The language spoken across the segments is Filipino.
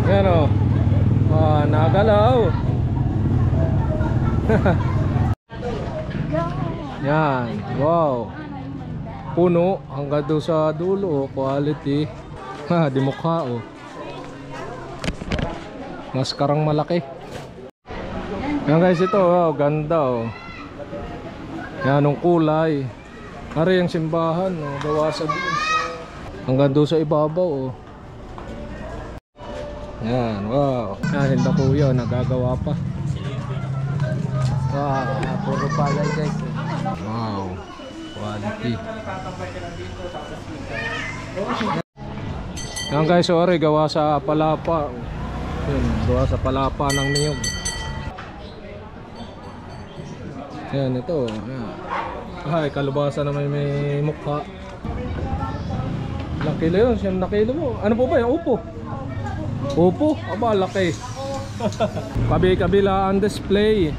Yan o. Nagalaw. Yan. Wow. Puno hanggang doon sa dulo. Quality. Ha, di mukha o. Maskarang malaki. Yan guys, ito oh, ganda oh. Yan ang kulay. Ari ang simbahan oh, gawa sa doon. Hanggang doon sa ibabaw oh. Yan, wow. Yan, hindi kuya, nagagawa pa. Wow, puro palay guys. Wow, quality. Yan guys, sorry, gawa sa palapa. Yan, gawa sa palapa ng niyog. Yan, ito. Yan. Ay, kalubasa na may mukha. Ilang kilo yun? Siyam na kilo mo. Ano po ba yung upo? Upo? Aba, laki. Kabi-kabila ang display.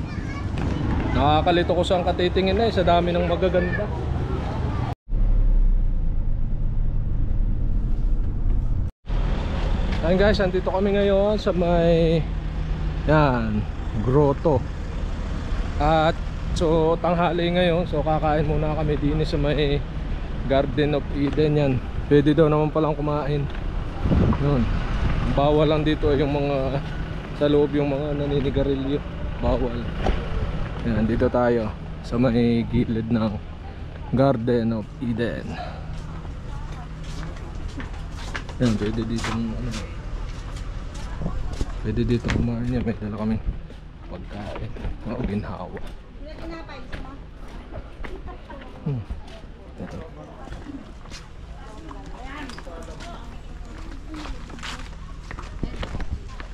Nakakalito ko saan katitingin na sa dami ng magaganda. Ayan guys, andito kami ngayon sa may yan, grotto. At so tanghali ngayon, so kakain muna kami din sa may Garden of Eden yan. Pwede daw naman palang kumain. Yun. Bawal lang dito yung mga sa loob yung mga naninigarilyo. Bawal. Yan, dito tayo sa may gilid ng Garden of Eden. Yan, pwede dito ano. Pwede dito kumain yan. May dala kaming pagkain. O ginhawa. Ito.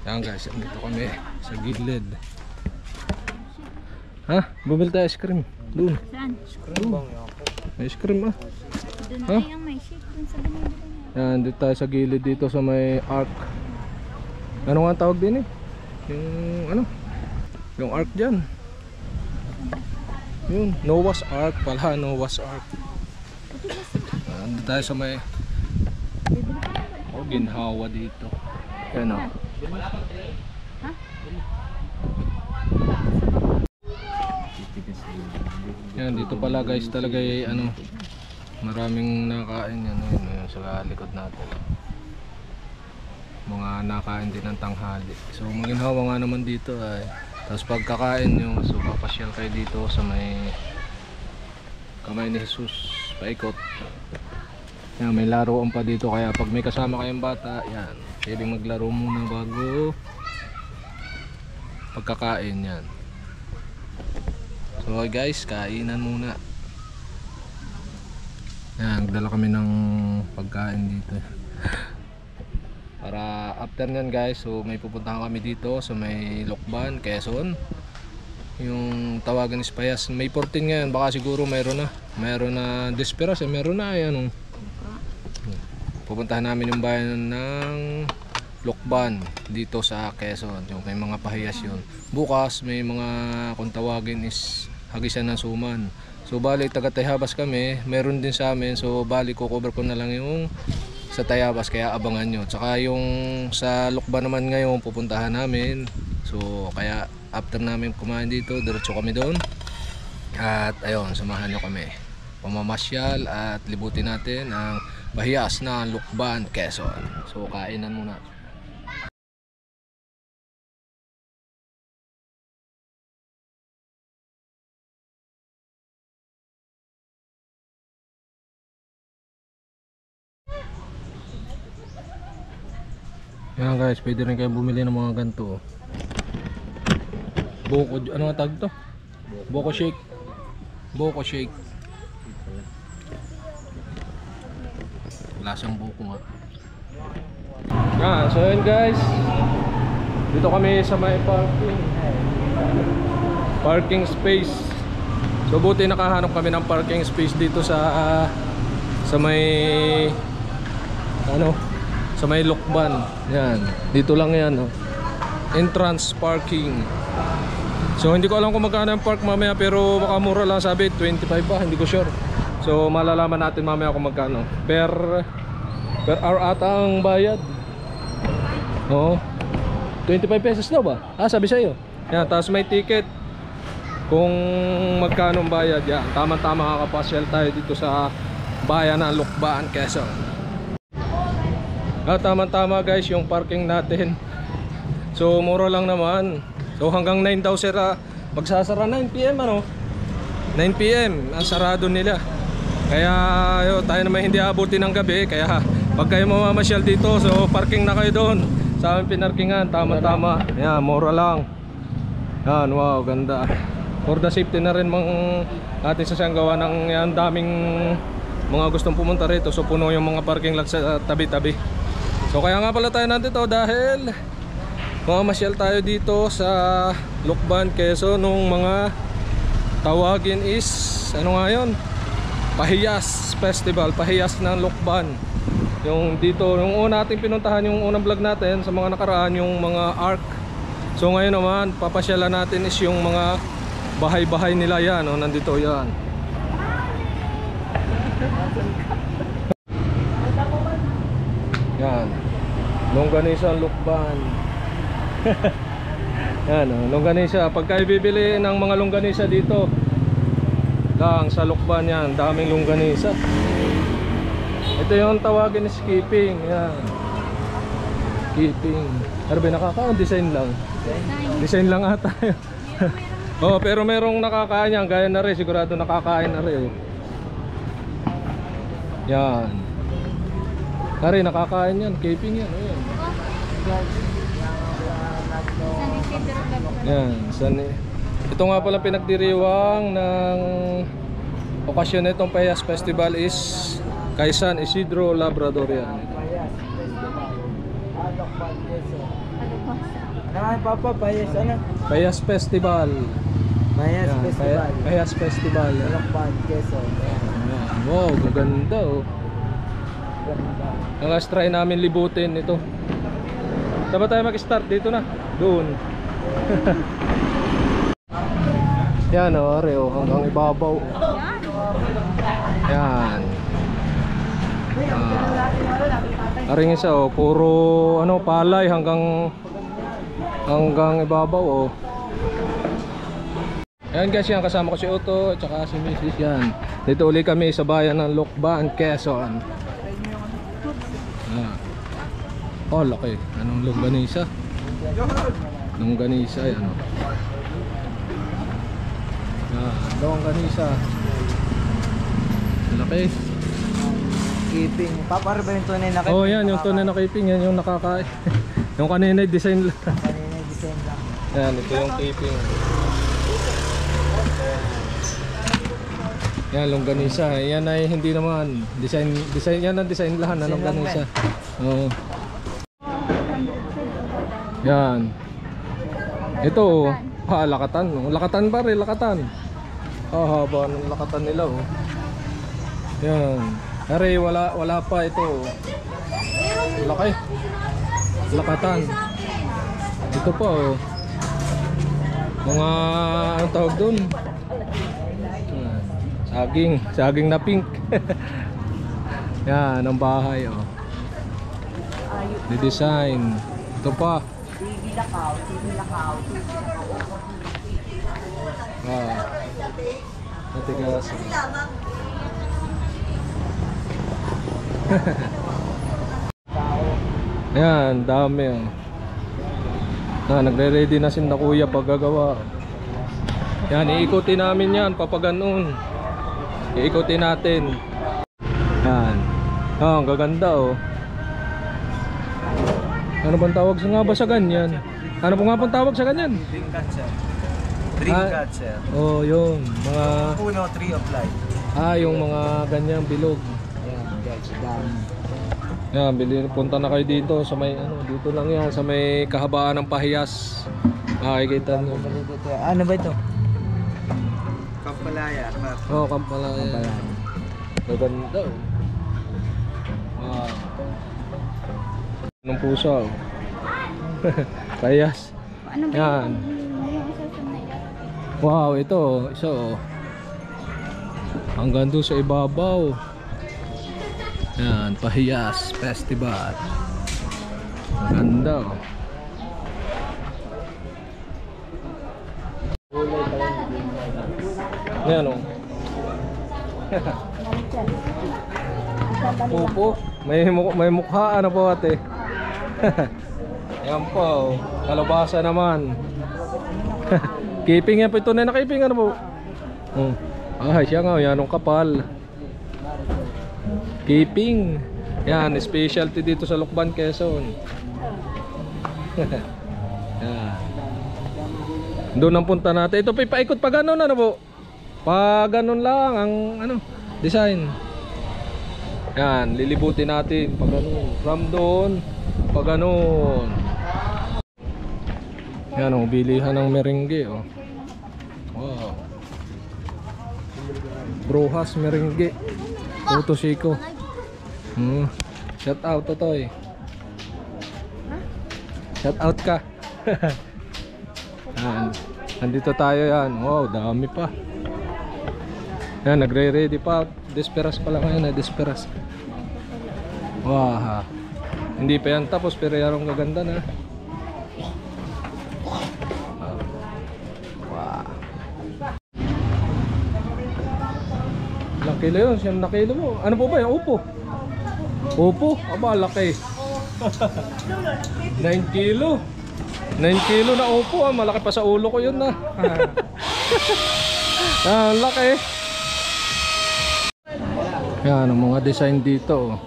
Yan guys, dito kami sa gilid. Ha? Bumili tayo ice cream. Doon. Saan? May ice cream ah. Doon Ha? na yung may shake dun sa binibili na. Yan, dito tayo sa gilid dito sa may ark. Ano nga tawag din eh? Yung ano? Yung ark dyan. Yun, Noah's Ark pala, Noah's Ark. Dito tayo sa may ginhawa dito. Yan o. Yan, dito pala guys talaga ano, maraming nakain yan, yun sa likod natin. Mga nakain din ng tanghali. So maginhawa nga naman dito ay. Tapos pagkakain nyo, so papasyal kayo dito sa may Kamay ni Jesus, paikot. Yan, may laruan pa dito, kaya pag may kasama kayong bata, yan, pwedeng maglaro muna bago pagkakain yan. So guys, kainan muna. Yan, nagdala kami ng pagkain dito. Para after nyan guys, so may pupuntahan kami dito sa may Lokban, Quezon. Yung tawagan is Payas. May 14 ngayon, baka siguro mayroon na Desperas, mayroon na yan. Pupuntahan namin yung bayan ng Lokban dito sa Quezon. Yung may mga pahiyas yun. Bukas may mga kung tawagin is Hagisan ng Suman. So bali taga Tayabas kami, meron din sa amin. So bali ko-cover ko na lang yung sa Tayabas, kaya abangan nyo. Tsaka yung sa Lokban naman ngayon pupuntahan namin. So kaya after namin kumain dito, diretso kami doon. At ayun, samahan nyo kami. Pamamasyal at libutin natin ang bahiyas ng Lokban, Quezon. So kainan muna. Yan guys, pwede rin kayo bumili ng mga ganito. Buko, ano nga tag to? Buko shake. Buko shake. Lasang buko nga. Yan, so yun guys. Dito kami sa may parking space. So buti nakahanap kami ng parking space dito sa may ano, sa may Lokban. Yan, dito lang yan oh. Entrance parking. So hindi ko alam kung magkano yung park mamaya, pero baka mura lang, sabi 25 pa, hindi ko sure. So malalaman natin mamaya kung magkano. Per hour ata ang bayad. Oo. 25 pesos daw ba? Sabi sa'yo. Yan, tapos may ticket. Kung magkano ang bayad yan. Tama-tama kakapasyal tayo dito sa bayan ng Lukban, Quezon. Tama-tama guys yung parking natin. So mura lang naman. So hanggang 9 daw sira. Magsasara 9 PM ano? 9 PM ang sarado nila. Kaya tayo naman hindi abutin ng gabi. Kaya pag kayo mamamasyal dito, so parking na kayo doon sa aming pinarkingan. Tama-tama. Yan, mura lang. Yan, wow, ganda. For the safety na rin ating sasanggawa ng yan, daming mga gustong pumunta rito. So puno yung mga parking lot sa tabi-tabi. So kaya nga pala tayo nandito dahil mamamasyal tayo dito sa Lukban, Quezon. Nung mga tawagin is ano nga yun? Pahiyas Festival, Pahiyas ng Lukban. Yung dito, yung una nating pinuntahan, yung unang vlog natin sa mga nakaraan, yung mga ark. So ngayon naman, papasyalan natin is yung mga bahay-bahay nila yan, oh, nandito yan. Yan, longganisa Lukban. Yan, oh, longganisa. Pagka bibili ng mga longganisa dito lang sa Lukban yan, daming longganisa. Ito yung tawagin is keeping. Yan, keeping. Pero ba nakakaon? Design lang. Design lang ata. Oh, pero merong nakakain yan. Gaya na rin, sigurado nakakain na rin. Yan. Nari, nakakain yan. Keeping yan. Ayan. Yan. Ito nga pala pinagdiriwang ng okasyon na itong Pahiyas Festival is kay San Isidro Labrador yan. Papa, Pahiyas ano? Pahiyas Festival. Pahiyas Yan, Festival. Pahiyas Festival. Lukban, Quezon. Yan. Wow, maganda oh. Ang last try namin libutin ito. Saan ba tayo mag-start? Dito na. Doon. Yan o, oh, hanggang ibabaw. Yan. Aring isa oh, puro ano, palay hanggang ibabaw oh. Yan guys, yan kasama ko si Otto at saka si Mrs. Yan. Dito uli kami sa bayan ng Lukban, Quezon. Oh, laki. Anong longganisa? Longganisa yan oh. Longganisa. Laki. Keeping. Papa, ano ba yung tunay na keeping? Oh, yan yung tunay na keeping. Yan yung nakakain. Yung kanina design lang. Kanina yung design lang. Yan, ito yung keeping. Yan, longganisa. Yan ay hindi naman design yan ang design lahat ng longganisa. Oo. Yan. Ito oh, lakatan. Lakatan ba rin? Lakatan. Haba ng lakatan nila oh. Yan. Are wala pa ito oh. Laki. Lakatan. Ito pa oh. Mga anong tawag doon? Saging na pink. Yan ang bahay oh. Di-design. Ito pa. Matigas. Ayan, dami oh. Nagre-ready na si na kuya paggagawa. Yan, iikutin namin yan papaganon. Iikutin natin. Yan. Ang gaganda oh. Ano bang tawag nga ba sa ganyan? Ano po nga pong tawag sa ganyan? Dream catcher. Dream catcher. Oh, yun. Mga Puno, tree of life. yung mga ganyang bilog. Yan guys, dami. Yan, punta na kayo dito sa may ano, dito lang yan sa may kahabaan ng Pahiyas. Makikita niyo. Ano ba ito? Kampalaya. Oh, Kampalaya. Maganda oh. Wow. Anong pusa oh. Pahiyas. Ano ba Yan. yung isa sa naya? Wow, ito oh, isa oh. Hanggang doon sa ibabaw. Yan, Pahiyas Festival. Maganda oh. Ayan o. Pupo. May mukha ano po ate. Ayan po. Kalabasa naman. Keeping yan po ito na nakiping ano po. Siya nga. Yan ang kapal. Keeping. Yan. Specialty dito sa Lucban, Quezon. Yan. Doon ang punta natin. Ito pa ipaikot pa ganun ano po. Pa ganun lang ang ano design. Yan, lilibutin natin pa ganun. From doon pa ganun. Yan oh, bilihan ng merengue oh. Wow. Brujas merengue. Puto Chico. Shout out Totoy. Shout out ka. Yan. Nandito tayo yan. Wow, dami pa. Yan, nagre-ready pa. Desperas pala ngayon na desperas. Wow. Hindi pa yan tapos pero yarong gaganda na. Wow. Ilang kilo yun? Siyam na kilo mo. Ano po ba yung upo? Upo? Aba, laki. 9 kilo. 9 kilo na upo ah. Malaki pa sa ulo ko yun na. Laki. Yan ang mga design dito oh.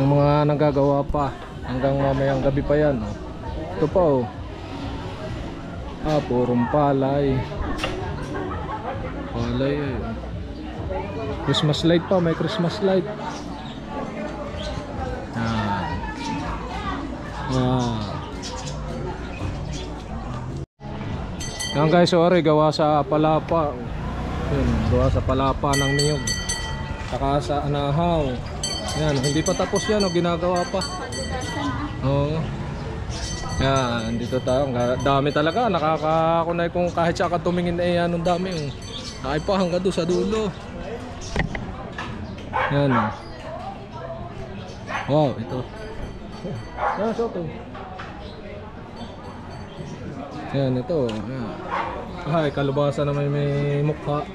Yung mga nagagawa pa hanggang mamayang gabi pa yan oh. Ito pa oh. Purong palay. Palay eh. Christmas light pa, may Christmas light. Yan guys, sorry, gawa sa palapa. Yun, gawa sa palapa ng niyog. Saka sa anahaw. Yan, hindi pa tapos yan, oh, ginagawa pa. Oo. Yan, dito tayo. Dami talaga, nakakakunay kung kahit siya ka tumingin eh, yan, ang dami. Oh. Ay pa hanggang doon sa dulo. Yan. Wow, ito. Yan, soto. Yan, ito. Yan. Ay, kalabasa na may mukha.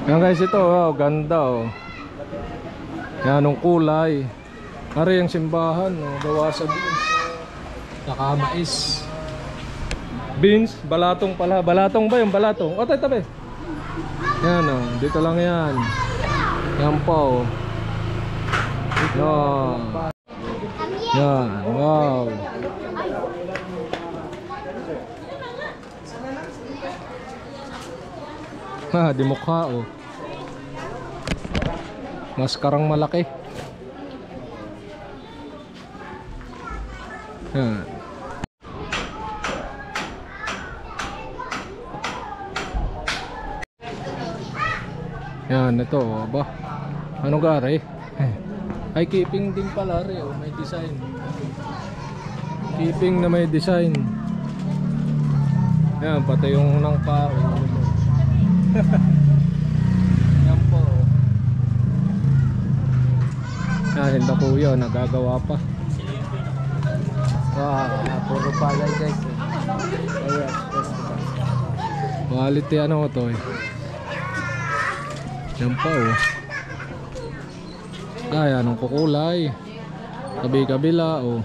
Yan guys, ito oh, ganda oh. Yan ang kulay. Ari ang simbahan oh, gawa sa beans. Saka mais. Beans, balatong pala. Balatong ba yung balatong? O, tabi. Yan oh, dito lang yan. Yan po oh. Yan. Yan, wow. Di mukha oh. Maskarang malaki. Yan. Yan ito oh, ba. Ano gari? Ay keeping din pala rin oh, may design. Keeping na may design. Yan pati yung unang pa. Yan po. Yan hindi kuya nagagawa pa. Wow, puro palay guys. Quality ano to eh. Yan po oh. Ay anong kukulay. Kabi-kabila oh.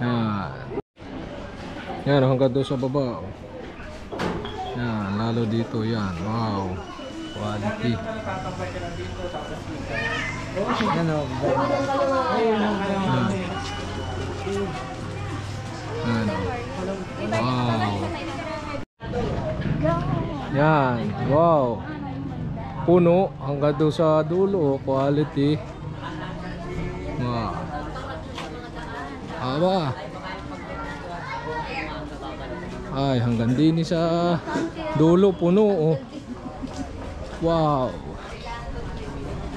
Yan. Yan hanggang doon sa baba oh. Yan, lalo dito yan. Wow. Quality. Yan o. Yan. Wow. Yan. Wow. Puno hanggang doon sa dulo. Quality. Wow. Aba. Ay, hanggang din sa dulo puno oh. Wow.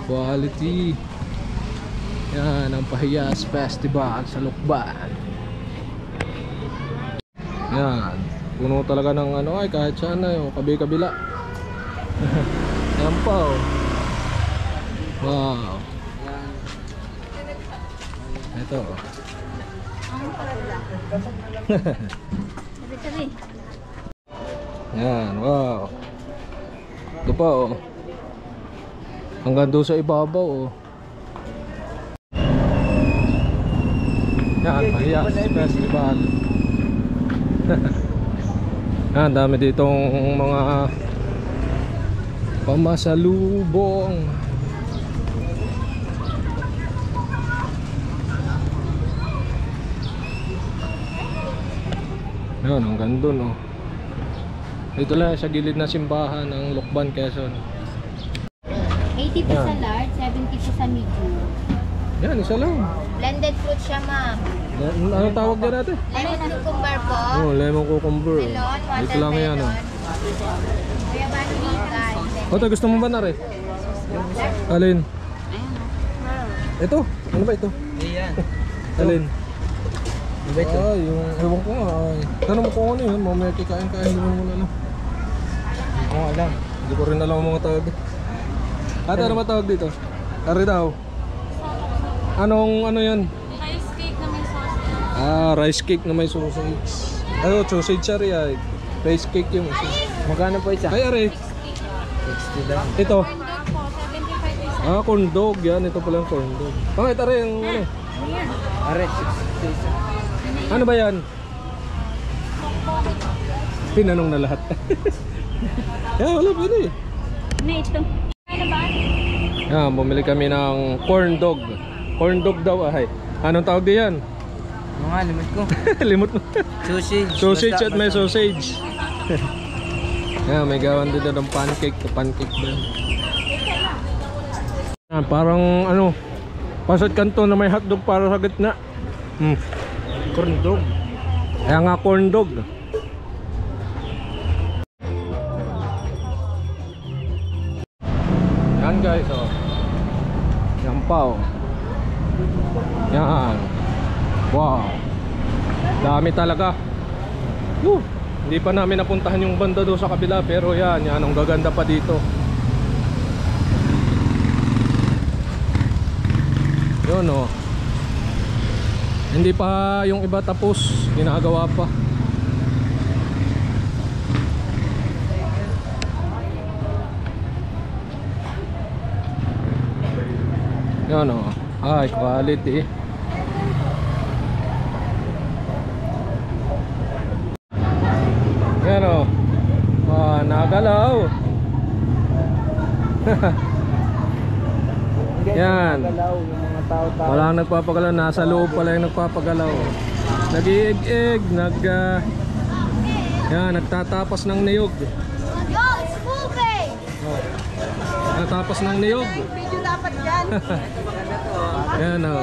Quality. Yan ang Pahiyas Festival sa Lucban. Yan. Puno talaga ng ano ay kahit saan na yung kabi-kabila. Yan pa oh. Wow. Ito oh. Yan, wow. Ito pa oh. Hanggang doon sa ibabaw oh. Yan, Pahiyas Festival. Yan, dami ditong mga pamasalubong. Yan, hanggang doon oh. Dito lang sa gilid na simbahan ng Lokban, Quezon. 80 po sa large, 70 po sa medium. Yan, isa lang. Blended fruit siya, ma'am. Anong tawag dyan natin? Lemon cucumber po. Oh, lemon cucumber. Melon, Ito lang yan oh. Kuya Bani, guys. Oto, gusto mo ba na rin? Alin? Ito? Ano ba ito? Ayan. Alin? Ano ba ito? Ay, yung ewan ko nga. Ay. Tanong mo kung ano yun. Mamaya kikain-kain naman mo na lang. Hindi ko alam. Hindi ko rin alam ang mga tawag. Ate, ano ba tawag dito? Ari daw. Anong ano yan? Rice cake na may sauce. Ah, rice cake na may sausage. Ayo, sausage ari ay. Rice cake yung isa. Magkano po isa? Ay, ari. 60 lang. Ito. Corn dog po, 75 isa. Ah, corn dog. Yan, ito pala yung corn dog. Bakit ari yung ano? Are, 60 isa. Ano ba yan? Tinanong na lahat. Wala pwede. Na ito. Ano ba? Yan, bumili kami ng corn dog. Corn dog daw ay. Anong tawag diyan? Ano nga, limit ko. Limot mo. Sausage. Sausage at may Basta- sausage. Yan, may gawan din ng pancake. Pancake ba yan? Yan, parang ano, pasat kanto na may hotdog para sa gitna. Corn dog. Kaya nga corn dog. Yan guys oh. Yan pa oh. Yan. Wow. Dami talaga. Hindi pa namin napuntahan yung banda doon sa kabila, pero yan ang gaganda pa dito. Yun oh. Hindi pa yung iba tapos, ginagawa pa. Yan o. Ay, quality. Yan o. Nagalaw. Yan. Galaw, yung mga tao-tao. Walang nagpapagalaw, nasa loob pala yung nagpapagalaw. Nag-iig-ig, yan, nagtatapos ng niyog. Yo, it's moving! Oh. Natapos ng niyog. Video dapat yan. Yan o.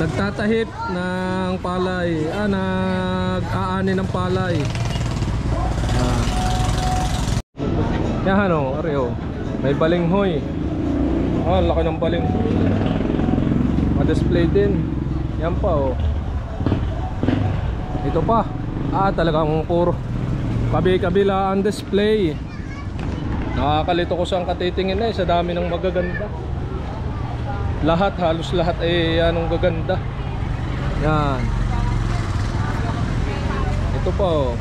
Nagtatahip ng palay. Nag-aani ng palay. Yan o, areo. May balinghoy. Laki ng balinghoy. Ma-display din. Yan pa o. Ito pa. Talagang puro kabi-kabila ang display. Nakakalito ko saan katitingin na sa dami ng magaganda. Lahat, halos lahat ay anong gaganda. Yan. Ito pa oh.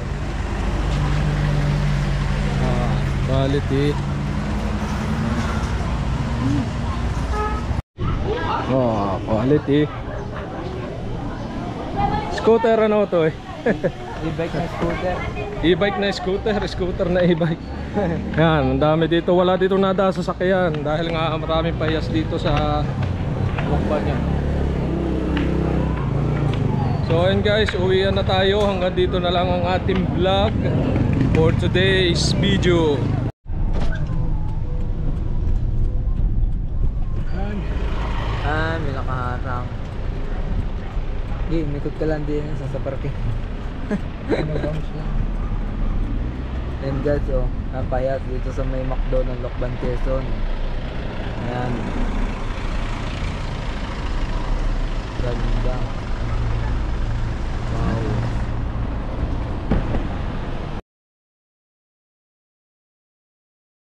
Quality. Quality. Scooter ano to eh. E-bike na scooter. E-bike na scooter, scooter na e-bike. Yan, ang dami dito. Wala dito nada sa sasakyan dahil nga maraming pahiyas dito sa Lokban yan. So ayun guys, uwian na tayo. Hanggang dito na lang ang ating vlog for today's video. May nakaharang. Mikot ka lang din sa parking. And guys, napayat dito sa may McDo ng Lokban, Quezon. Ayan. Ganda.